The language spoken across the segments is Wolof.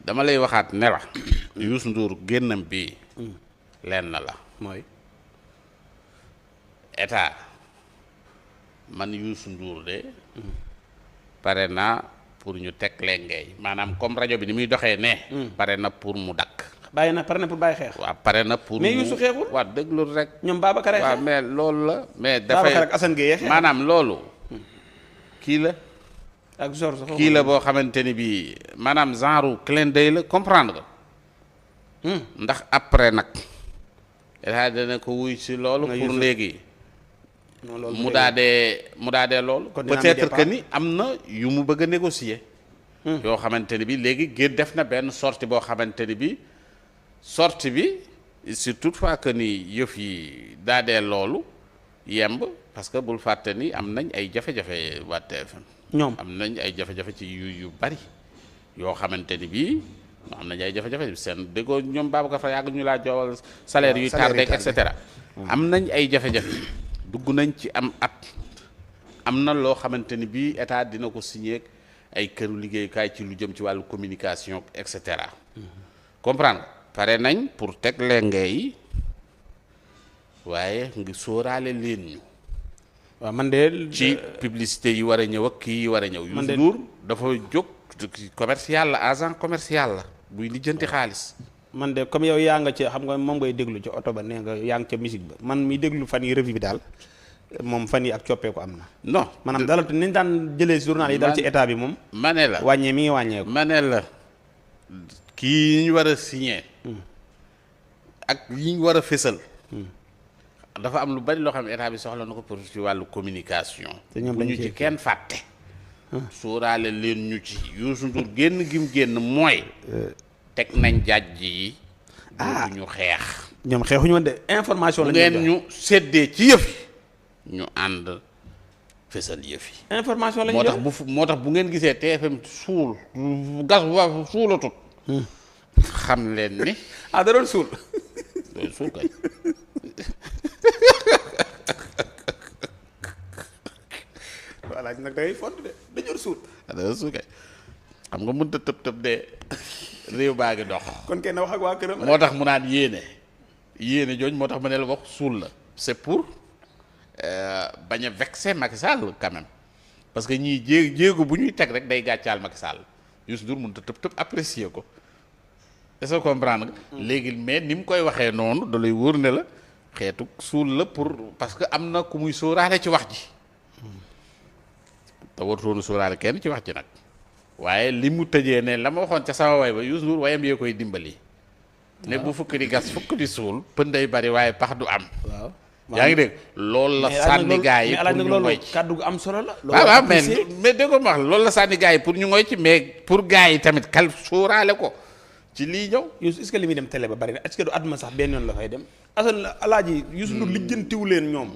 dama lay waxaat ne la Youssou Ndour génnam bii lenn la mooy état man Youssou Ndour de pare na pour ñu teg lengeey maanaam comme rajo bi ni muy doxee ne pare na pour mu dakk bàyyi na pare na pour bàyyi xeex. waaw pare na pour mais Youssou xeexul. waaw déglul rek ñoom Babacar ay waaw xeex. mais loolu la mais Babacar dafay ak Assane Gueye xeex. maanaam loolu kii la ak Georges kii la boo xamante ni bii maanaam genre clin d'œil la comprendre nga ndax après nag état dana ko wuy si loolu nga pour Youssou. léegi non loolu mu daadee loolu kon dina am peut-être que départ. ni am na yu mu bëgg a négocier yoo xamante ni bi léegi génn def na benn sortie boo xamante ni bi sortie bi si toutefois que ni yëf yi daadee loolu yemb parce que bul fàtte ni am nañ ay jafe-jafe waa TFM ñoom am nañ ay jafe-jafe ci yu bari yoo xamante ni bii am nañ ay jafe-jafe seen déggoo ñoom Babacar Faye yàgg ñu laa joowal salaire yuy tardé et cetera am nañ ay jafe-jafe dugg nañ ci am na loo xamante ni bii état dina ko signé ay këru liggéeyukaay ci lu jëm ci wàllu communication et cetera comprendre pare nañ pour teg lenge yi waaye ngi sóoraale leen ñu waaw man de. ci publicité yi war a ñëw ak kii yi war a ñëw. man de Youssou Ndour dafa jóg commercial la agent commercial la buy lijjanti xaalis. man de comme yow yaa nga ci xam nga moom ngay déglu ci oto ba nee nga yaa ngi ca musique ba man mi déglu fan yi revue bi daal moom fan yi ak coppeeku am na. non maanaam dalal te niñ daan jëlee journal yi dal ci état bi moom. ma ne la wàññee mi ngi wàññeeku. ma ne la kii yi ñu war a signé. ak yi ñu war a fésal. dafa am lu bari loo xam ne état bi soxla na ko pour ci wàllu communication. te ñoom bu dañ ñu ci cee kenn fàtte. sóoraale leen ñu ci Youssou Ndour génn gi mu génn mooy. teg nañ jàjj yi. ah ñu xeex. ñoom xeexuñu woon de information bu la ngeen ñu séddee ci yëf yi ñu ànd fésal yëf yi. information la ñu moo tax bu ngeen gisee TFM suul gas bu suulatut. xam leen ni. ah da doon suul. loolu suul kay. voilà nag da ngay font de dañoo suul. loolu suul kay xam nga mënut a tëb de réew baa ngi dox. kon kenn wax ak waa këram. moo tax mu naan yéene jooñ moo tax ma ne la wax suul la. c'est pour bañ a vexer Macky Sall quand même parce que ñii jéego bu ñuy teg rek day gàccaal Macky Sall Youssou Ndour mënut a tëb apprécier ko est-ce que comprendre nga. léegi mais ni mu koy waxee noonu da lay wóor ne la xeetu suul la pour parce que am na ku muy sóoraale ci wax ji te warutoon sóoraale kenn ci wax ji nag waaye li mu tëjee ne la ma waxoon ca sama way ba Youssou Ndour wayam yee koy dimbali. ne bu fukk di gas fukk di suul pën day bari waaye pax du am. waaw yaa ngi dégg loolu la sànni gaa yi pour ñu ngoy ci kàddu gu am solo la. waaw mais dégg nga ma wax loolu la sànni gaa yi pour ñu ngoy ci mais pour gaa yi tamit kal sóoraale ko ci lii ñëw. Youssou est-ce que li muy dem télé ba bari na est-ce que du àdduna sax benn yoon la fay dem Assane alaaji Youssou Ndour lijjantiwu leen ñoom.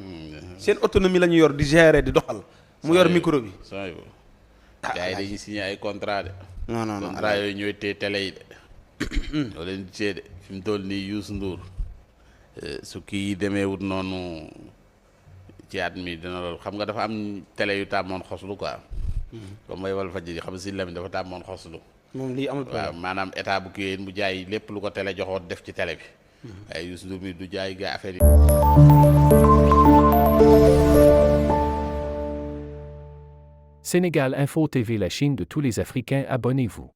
seen autonomie la ñu yor di gérer di doxal. mu yor micro bi. gaa yi dañuy signé ay contrat de. non contrat yooyu ñooy téye télé yi de. loolu leen di cee de fi mu toll nii Youssou Ndour su kii demee wut noonu ci at mi dina loolu xam nga dafa am télé yu tàmmoon xoslu quoi. comme mooy Walfadjri xam nga si Lamine dafa tàmmoon xoslu. moom lii amul waaw maanaam état bu kii mu jaay lépp lu ko télé joxoon def ci télé bi. waaye Youssou Ndour mi du jaay gaa affaire yi. Sénégal Info TV, la Chine de tous les Africains, abonnez-vous.